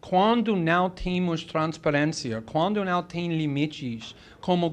quando não temos transparência, quando não tem limites, como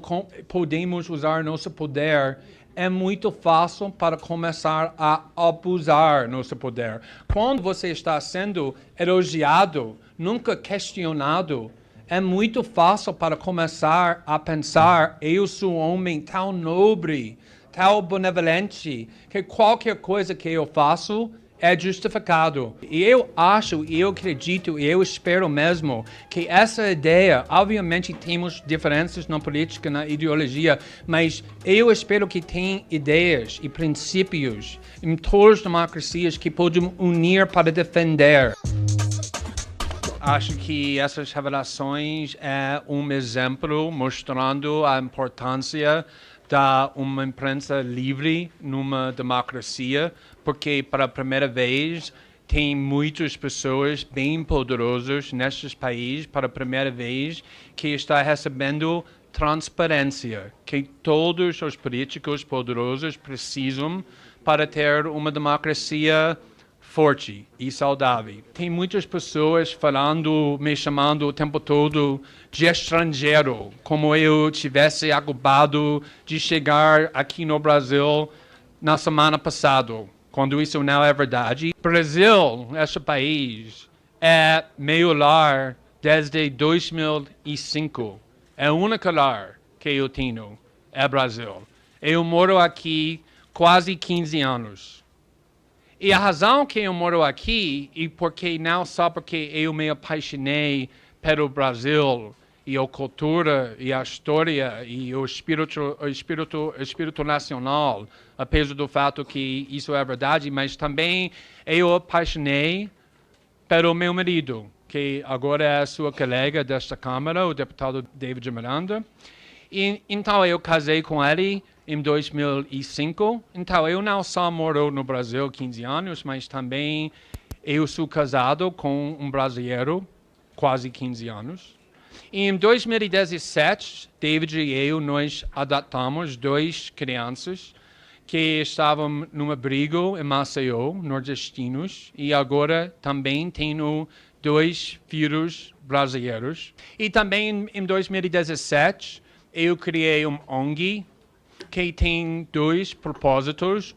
podemos usar nosso poder, é muito fácil para começar a abusar nosso poder. Quando você está sendo elogiado, nunca questionado, é muito fácil para começar a pensar: eu sou um homem tão nobre, tão benevolente, que qualquer coisa que eu faço é justificado. E eu acho, e eu acredito, e eu espero mesmo que essa ideia, obviamente temos diferenças na política, na ideologia, mas eu espero que tenha ideias e princípios em todas as democracias que podem unir para defender. Acho que essas revelações é um exemplo mostrando a importância da uma imprensa livre numa democracia, porque para a primeira vez tem muitas pessoas bem poderosas nestes países, para a primeira vez, que está recebendo transparência, que todos os políticos poderosos precisam para ter uma democracia forte e saudável. Tem muitas pessoas falando, me chamando o tempo todo de estrangeiro, como eu tivesse acabado de chegar aqui no Brasil na semana passada, quando isso não é verdade. Brasil, esse país, é meu lar desde 2005. É o único lar que eu tenho, é Brasil. Eu moro aqui quase 15 anos. E a razão que eu moro aqui, e porque não só porque eu me apaixonei pelo Brasil, e a cultura, e a história, e o espírito nacional, apesar do fato que isso é verdade, mas também eu apaixonei pelo meu marido, que agora é sua colega desta Câmara, o deputado David Miranda. E, então eu casei com ele em 2005. Então eu não só moro no Brasil 15 anos, mas também eu sou casado com um brasileiro quase 15 anos. E em 2017, David e eu, nós adotamos 2 crianças que estavam num abrigo em Maceió, nordestinos, e agora também tenho 2 filhos brasileiros. E também em 2017, eu criei um ONG que tem 2 propósitos.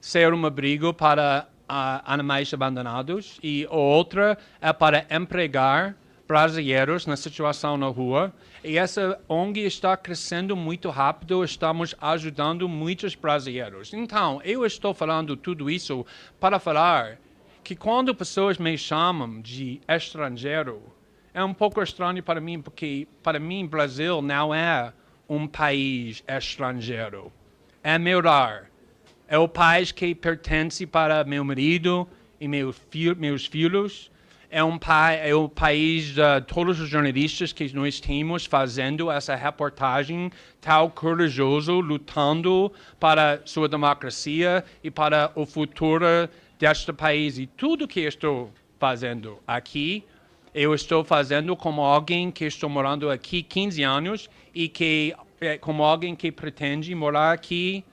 Ser um abrigo para animais abandonados, e a outra é para empregar brasileiros na situação na rua. E essa ONG está crescendo muito rápido, estamos ajudando muitos brasileiros. Então, eu estou falando tudo isso para falar que quando pessoas me chamam de estrangeiro, é um pouco estranho para mim, porque para mim Brasil não é um país estrangeiro. É meu lar. É o país que pertence para meu marido e meus filhos. É o país de todos os jornalistas que nós temos fazendo essa reportagem tão corajoso, lutando para sua democracia e para o futuro deste país. E tudo que estou fazendo aqui, eu estou fazendo como alguém que estou morando aqui 15 anos e que como alguém que pretende morar aqui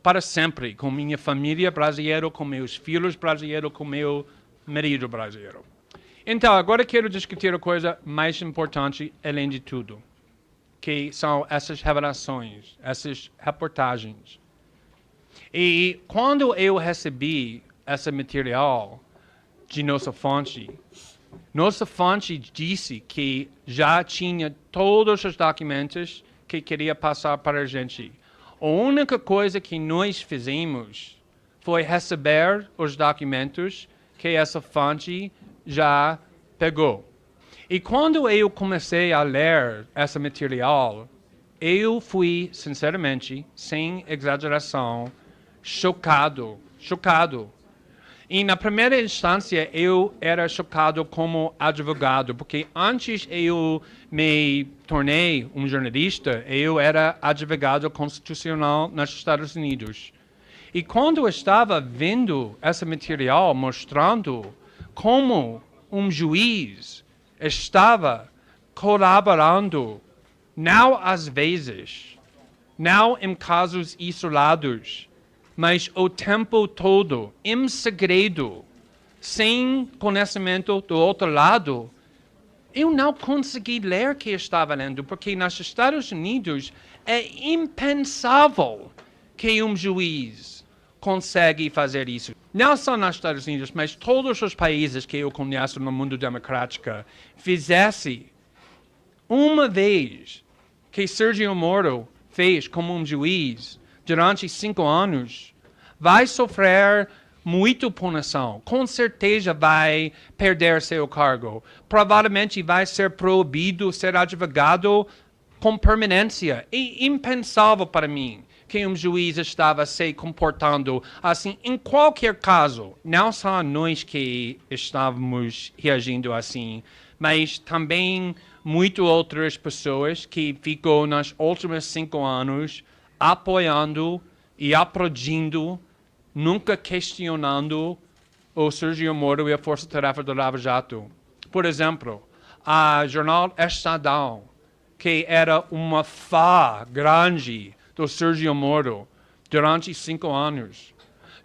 para sempre, com minha família brasileira, com meus filhos brasileiros, com meu marido brasileiro. Então, agora quero discutir a coisa mais importante, além de tudo, que são essas revelações, essas reportagens. E quando eu recebi esse material de nossa fonte disse que já tinha todos os documentos que queria passar para a gente. A única coisa que nós fizemos foi receber os documentos que essa fonte já pegou. E quando eu comecei a ler esse material, eu fui, sinceramente, sem exageração, chocado. E na primeira instância eu era chocado como advogado, porque antes eu me tornei um jornalista, eu era advogado constitucional nos Estados Unidos. E quando eu estava vendo esse material mostrando como um juiz estava colaborando, não às vezes, não em casos isolados, mas o tempo todo, em segredo, sem conhecimento do outro lado, eu não consegui ler o que estava lendo, porque nos Estados Unidos é impensável que um juiz consegue fazer isso. Não só nos Estados Unidos, mas todos os países que eu conheço no mundo democrático fizesse uma vez que Sérgio Moro fez como um juiz durante 5 anos, vai sofrer muito punição. Com certeza vai perder seu cargo. Provavelmente vai ser proibido ser advogado com permanência. É impensável para mim que um juiz estava se comportando assim. Em qualquer caso, não só nós que estávamos reagindo assim, mas também muitas outras pessoas que ficou nos últimos 5 anos apoiando e aplaudindo, nunca questionando o Sérgio Moro e a Força Tarefa do Lava Jato. Por exemplo, a Jornal Estadão, que era uma fã grande do Sérgio Moro durante 5 anos.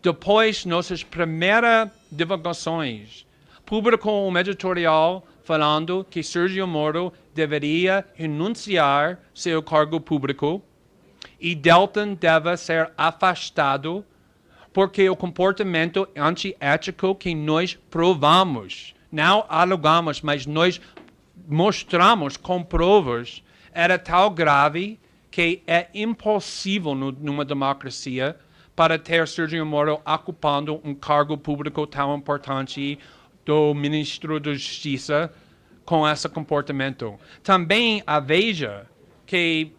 Depois, nossas primeiras divulgações, publicou um editorial falando que Sérgio Moro deveria renunciar seu cargo público e Deltan deve ser afastado porque o comportamento antiético que nós provamos, não alugamos, mas nós mostramos com provas, era tão grave que é impossível numa democracia para ter Sérgio Moro ocupando um cargo público tão importante do Ministro da Justiça com esse comportamento. Também a Veja, que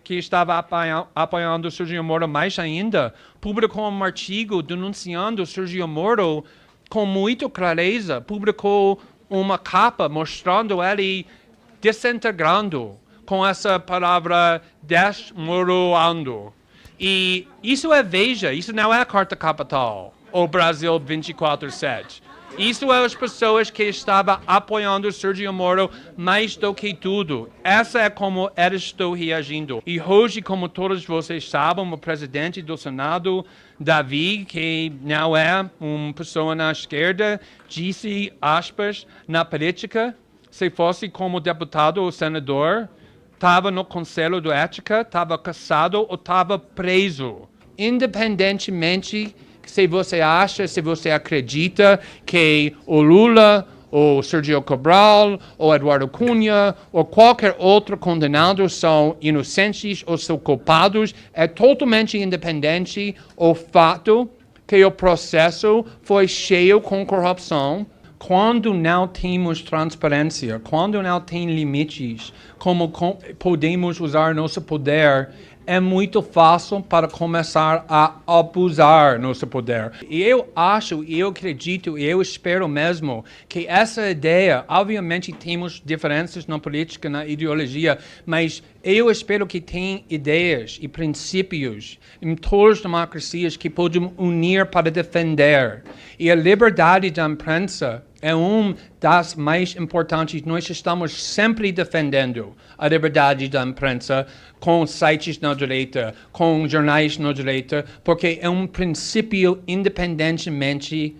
estava apoiando Sérgio Moro mais ainda, publicou um artigo denunciando Sérgio Moro com muita clareza, publicou uma capa mostrando ele desintegrando com essa palavra desmoronando. E isso é Veja, isso não é a Carta Capital, ou Brasil 24/7. Isso é as pessoas que estavam apoiando Sérgio Moro mais do que tudo. Essa é como eu estou reagindo. E hoje, como todos vocês sabem, o presidente do Senado, Davi, que não é uma pessoa na esquerda, disse, aspas, na política, se fosse como deputado ou senador, estava no Conselho de Ética, estava cassado ou estava preso. Independentemente se você acha, se você acredita que o Lula, ou Sergio Cabral, ou Eduardo Cunha, ou qualquer outro condenado são inocentes ou são culpados, é totalmente independente o fato que o processo foi cheio com corrupção. Quando não temos transparência, quando não tem limites, como podemos usar nosso poder, é muito fácil para começar a abusar nosso poder. E eu acho, e eu acredito, e eu espero mesmo que essa ideia, obviamente temos diferenças na política, na ideologia, mas eu espero que tenha ideias e princípios em todas as democracias que podem unir para defender. E a liberdade da imprensa é uma das mais importantes. Nós estamos sempre defendendo a liberdade da imprensa com sites na direita, com jornais na direita, porque é um princípio independentemente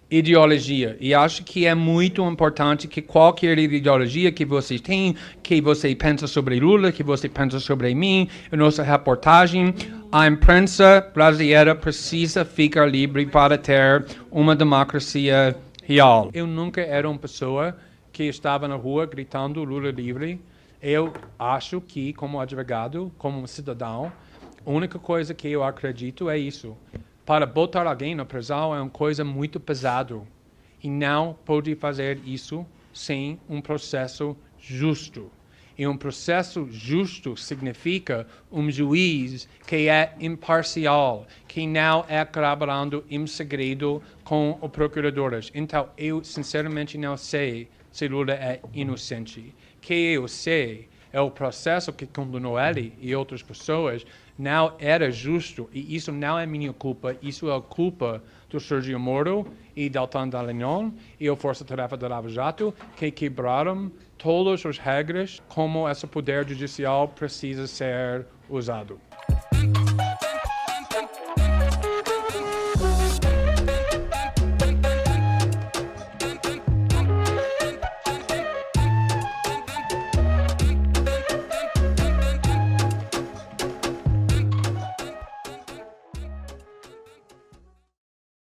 ideologia. E acho que é muito importante que qualquer ideologia que você tem, que você pensa sobre Lula, que você pensa sobre mim, a nossa reportagem, a imprensa brasileira precisa ficar livre para ter uma democracia real. Eu nunca era uma pessoa que estava na rua gritando Lula livre. Eu acho que, como advogado, como cidadão, a única coisa que eu acredito é isso. Para botar alguém na prisão é uma coisa muito pesada. E não pode fazer isso sem um processo justo. E um processo justo significa um juiz que é imparcial, que não é trabalhando em segredo com os procuradores. Então, eu sinceramente não sei se Lula é inocente. O que eu sei é o processo que condenou ele e outras pessoas não era justo, e isso não é minha culpa, isso é a culpa do Sérgio Moro e Deltan Dallagnol e a Força Tarefa do Lava Jato, que quebraram todas as regras como esse poder judicial precisa ser usado.